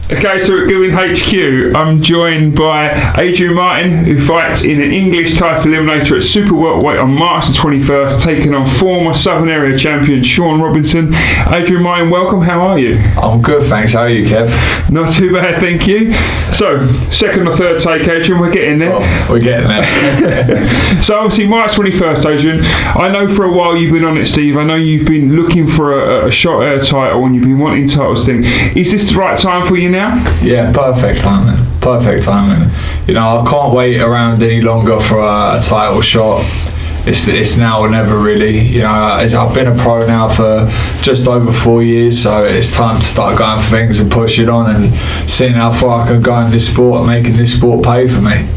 Okay, so at Gilwin HQ, I'm joined by Adrian Martin, who fights in an English title eliminator at super welterweight on March the 21st, taking on former Southern Area champion Sean Robinson. Adrian Martin, welcome. How are you? I'm good, thanks. How are you, Kev? Not too bad, thank you. So, second or third take, Adrian, we're getting there. Oh, we're getting there. So, obviously, March 21st, Adrian. I know for a while you've been on it, Steve. I know you've been looking for a shot at a title and you've been wanting titles thing. Is this the right time for you now? Yeah, perfect timing. Perfect timing. You know, I can't wait around any longer for a title shot. It's now or never, really. You know, I've been a pro now for just over 4 years, so it's time to start going for things and pushing on and seeing how far I can go in this sport and making this sport pay for me.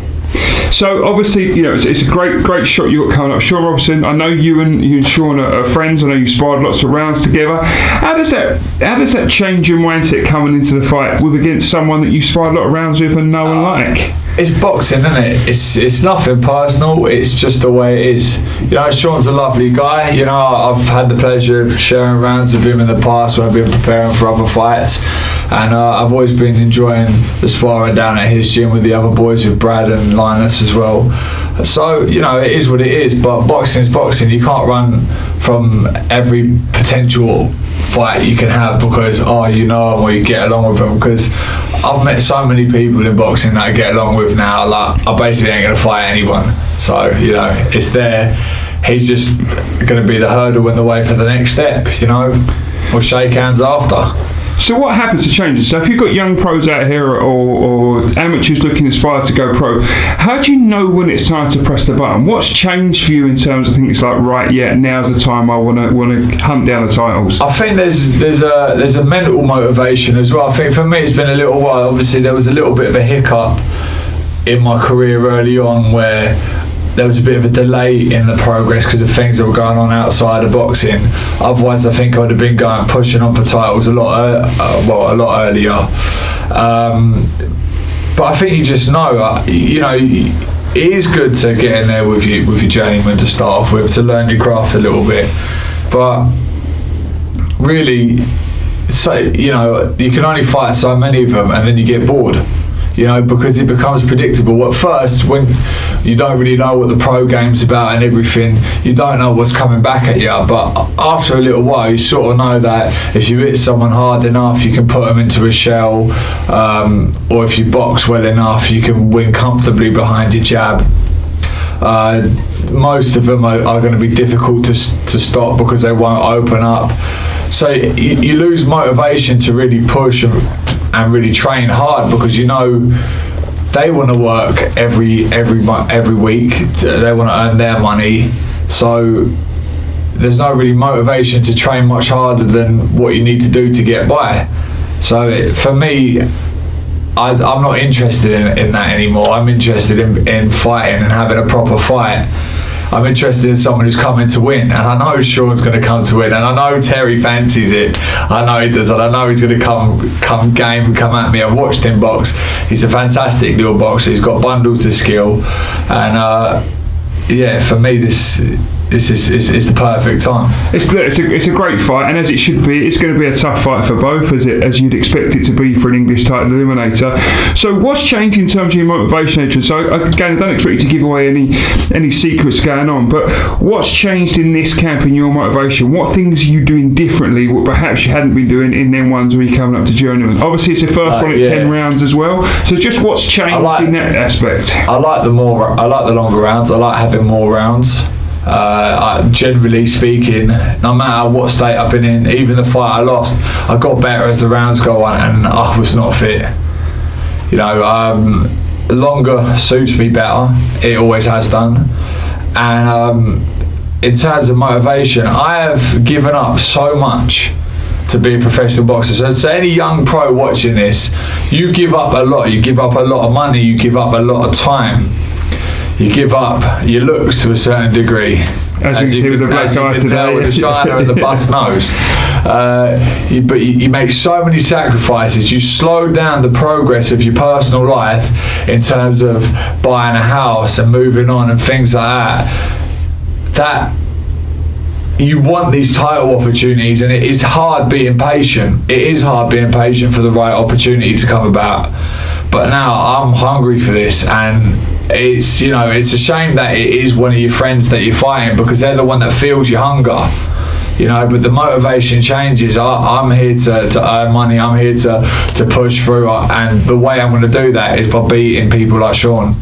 So obviously, you know, it's a great shot you got coming up. Sean Robinson, I know you and Sean are friends. I know you sparred lots of rounds together. How does that change your mindset coming into the fight with against someone that you sparred a lot of rounds with and know and like? It's boxing, isn't it? It's nothing personal. It's just the way it is. You know, Sean's a lovely guy. You know, I've had the pleasure of sharing rounds with him in the past when I've been preparing for other fights, and I've always been enjoying the sparring down at his gym with the other boys, with Brad and Linus as well. So, you know, it is what it is. But boxing is boxing. You can't run from every potential fight you can have because you know them or you get along with them, because I've met so many people in boxing that I get along with now, like I basically ain't going to fight anyone. So, you know, it's there. He's just going to be the hurdle in the way for the next step, you know. We'll shake hands after. So what happens to change it? So if you've got young pros out here or amateurs looking to aspire to go pro, how do you know when it's time to press the button? What's changed for you in terms of things like, right, yeah, now's the time I want to hunt down the titles? I think there's a mental motivation as well. I think for me it's been a little while. Obviously there was a little bit of a hiccup in my career early on where there was a bit of a delay in the progress because of things that were going on outside of boxing. Otherwise, I think I would have been pushing on for titles a lot earlier. But I think you just know, you know, it is good to get in there with your journeyman to start off with, to learn your craft a little bit. But really, so, you know, you can only fight so many of them, and then you get bored. You know, because it becomes predictable. At first, when you don't really know what the pro game's about and everything, you don't know what's coming back at you. But after a little while, you sort of know that if you hit someone hard enough, you can put them into a shell, or if you box well enough, you can win comfortably behind your jab. Most of them are going to be difficult to stop because they won't open up. So you lose motivation to really push and really train hard, because you know they want to work every week. They want to earn their money. So there's no really motivation to train much harder than what you need to do to get by. So for me, I'm not interested in that anymore. I'm interested in fighting and having a proper fight. I'm interested in someone who's coming to win, and I know Sean's going to come to win, and I know Terry fancies it. I know he does, and I know he's going to come game and come at me. I've watched him box. He's a fantastic little boxer. He's got bundles of skill, and yeah, for me this is the perfect time. It's a great fight, and as it should be, it's going to be a tough fight for both, as you'd expect it to be for an English title eliminator. So what's changed in terms of your motivation, Adrian? So again, I don't expect you to give away any secrets going on, but what's changed in this camp in your motivation? What things are you doing differently, what perhaps you hadn't been doing in them ones where you're coming up to journeyman? Obviously it's the first one at 10 rounds as well, so just what's changed in that aspect? I like the longer rounds. I like having more rounds. Generally speaking, no matter what state I've been in, even the fight I lost, I got better as the rounds go on, and I was not fit. You know, longer suits me better. It always has done. And in terms of motivation, I have given up so much to be a professional boxer. So any young pro watching this, you give up a lot. You give up a lot of money. You give up a lot of time. You give up your looks to a certain degree. As you can see with the black eye today. With the shiner and the bust nose. But you make so many sacrifices. You slow down the progress of your personal life in terms of buying a house and moving on and things like that. That you want these title opportunities, and it is hard being patient. It is hard being patient for the right opportunity to come about. But now I'm hungry for this, and it's, you know, it's a shame that it is one of your friends that you're fighting, because they're the one that feels your hunger. You know, but the motivation changes. I'm here to earn money. I'm here to push through, and the way I'm going to do that is by beating people like Sean.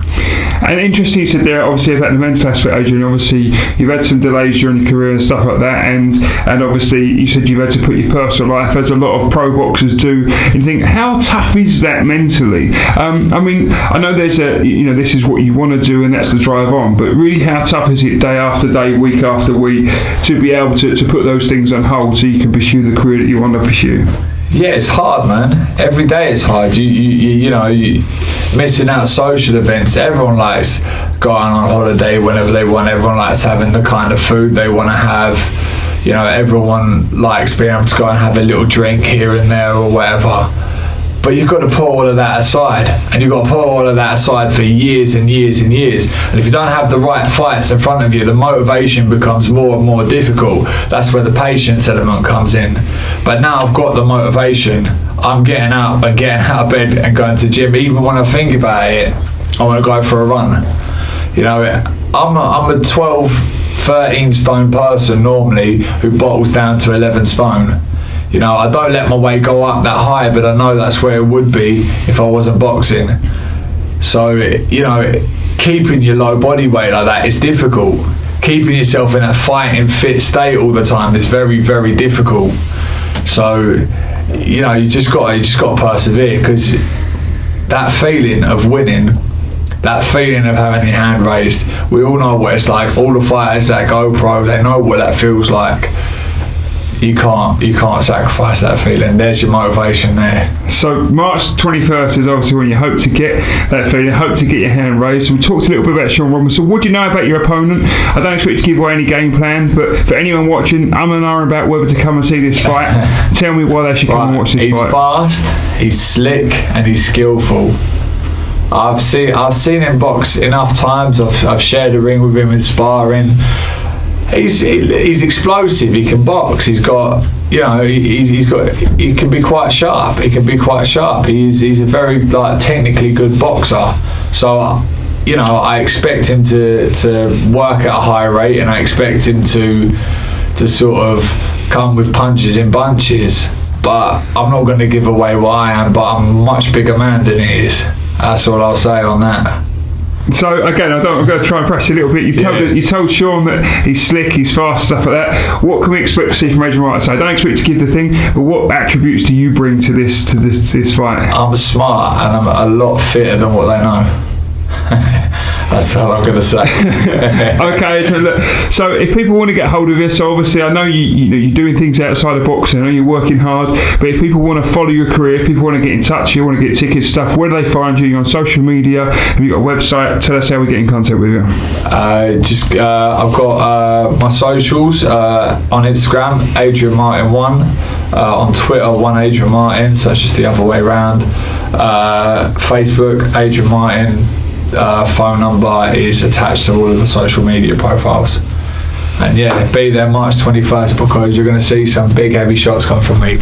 And interesting you said there, obviously, about the mental aspect, Adrian. Obviously, you've had some delays during your career and stuff like that, and obviously, you said you've had to put your personal life, as a lot of pro boxers do. And you think, how tough is that mentally? I mean, I know there's this is what you want to do, and that's the drive on. But really, how tough is it day after day, week after week, to be able to put those things on hold so you can pursue the career that you want to pursue? Yeah, it's hard, man. Every day it's hard. You know, missing out social events. Everyone likes going on holiday whenever they want. Everyone likes having the kind of food they want to have. You know, everyone likes being able to go and have a little drink here and there or whatever. But you've got to put all of that aside, and you've got to put all of that aside for years and years and years. And if you don't have the right fights in front of you, the motivation becomes more and more difficult. That's where the patience element comes in. But now I've got the motivation. I'm getting out of bed and going to the gym. Even when I think about it, I want to go for a run. You know, I'm a 12, 13 stone person normally who bottles down to 11 stone. You know, I don't let my weight go up that high, but I know that's where it would be if I wasn't boxing. So, you know, keeping your low body weight like that is difficult. Keeping yourself in that fighting fit state all the time is very, very difficult. So, you know, you just got to persevere, because that feeling of winning, that feeling of having your hand raised, we all know what it's like. All the fighters that go pro, they know what that feels like. You can't sacrifice that feeling. There's your motivation there. So March 21st is obviously when you hope to get that feeling, hope to get your hand raised. We talked a little bit about Sean Robinson. What do you know about your opponent? I don't expect you to give away any game plan, but for anyone watching, I'm and I about whether to come and see this fight. Tell me why they should come and watch this fight. He's fast, he's slick, and he's skillful. I've seen him box enough times. I've shared a ring with him in sparring. He's explosive. He can box. He's got, you know, he can be quite sharp. He's a very technically good boxer. So, you know, I expect him to work at a high rate, and I expect him to sort of come with punches in bunches. But I'm not going to give away what I am. But I'm a much bigger man than he is. That's all I'll say on that. So again, I'm going to try and press you a little bit. You told Sean that he's slick, he's fast, stuff like that. What can we expect to see from Adrian Martin? So I don't expect to give the thing, but what attributes do you bring to this fight? I'm smart, and I'm a lot fitter than what they know. That's what I'm going to say. Okay, Adrian, look, so if people want to get hold of you, so obviously I know you're doing things outside of boxing, I know you're working hard, but if people want to follow your career, if people want to get in touch, you want to get tickets, stuff, where do they find you? You're on social media, have you got a website? Tell us how we get in contact with you. I've got my socials on Instagram, Adrian Martin 1, on Twitter, 1 Adrian Martin, so it's just the other way around. Facebook, Adrian Martin. Phone number is attached to all of the social media profiles. And yeah, be there March 21st, because you're going to see some big heavy shots come from me.